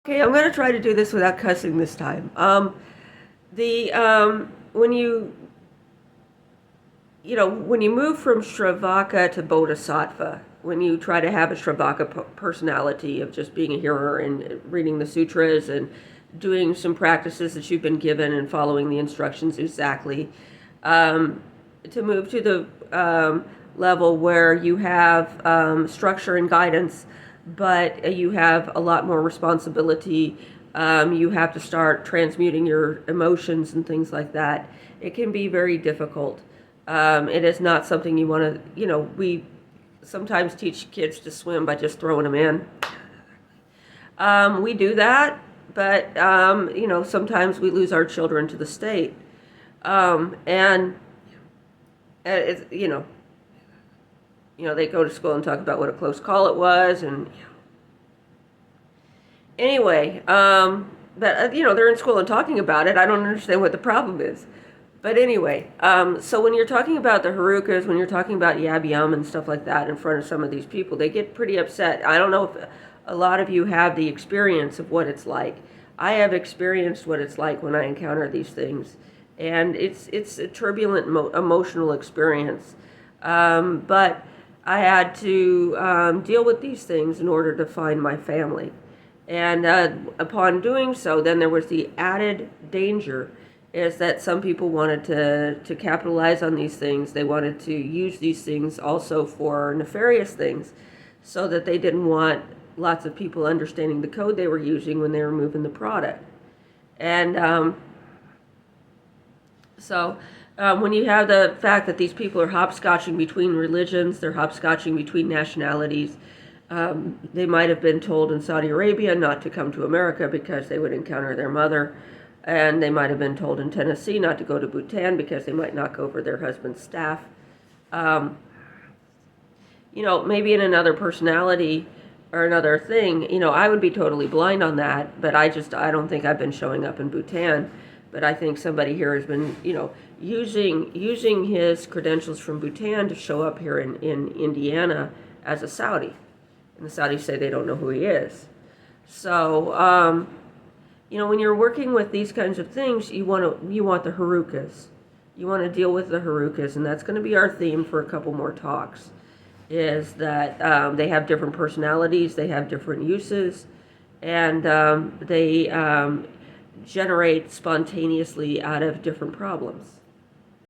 Okay, I'm going to try to do this without cussing this time. When when you move from sravaka to bodhisattva, when you try to have a sravaka personality of just being a hearer and reading the sutras and doing some practices that you've been given and following the instructions exactly, to move to the level where you have structure and guidance, but you have a lot more responsibility. You have to start transmuting your emotions and things like that. It can be very difficult. It is not something you want to, we sometimes teach kids to swim by just throwing them in. We do that, but, sometimes we lose our children to the state. And it's, they go to school and talk about what a close call it was, and anyway, but they're in school and talking about it. I don't understand what the problem is, but anyway, so when you're talking about the harukas, when you're talking about yab yum and stuff like that in front of some of these people, they get pretty upset. I don't know if a lot of you have the experience of what it's like. I have experienced what it's like when I encounter these things, and it's a turbulent emotional experience. But I had to deal with these things in order to find my family. And upon doing so, then there was the added danger is that some people wanted to capitalize on these things. They wanted to use these things also for nefarious things, so that they didn't want lots of people understanding the code they were using when they were moving the product. And when you have the fact that these people are hopscotching between religions, they're hopscotching between nationalities. They might have been told in Saudi Arabia not to come to America because they would encounter their mother. And they might have been told in Tennessee not to go to Bhutan because they might knock over their husband's staff. Maybe in another personality or another thing, I would be totally blind on that, but I don't think I've been showing up in Bhutan. But I think somebody here has been, using his credentials from Bhutan to show up here in Indiana as a Saudi. And the Saudis say they don't know who he is. So, when you're working with these kinds of things, you want the harukas. You want to deal with the harukas, and that's going to be our theme for a couple more talks, is that they have different personalities, they have different uses, and they generate spontaneously out of different problems.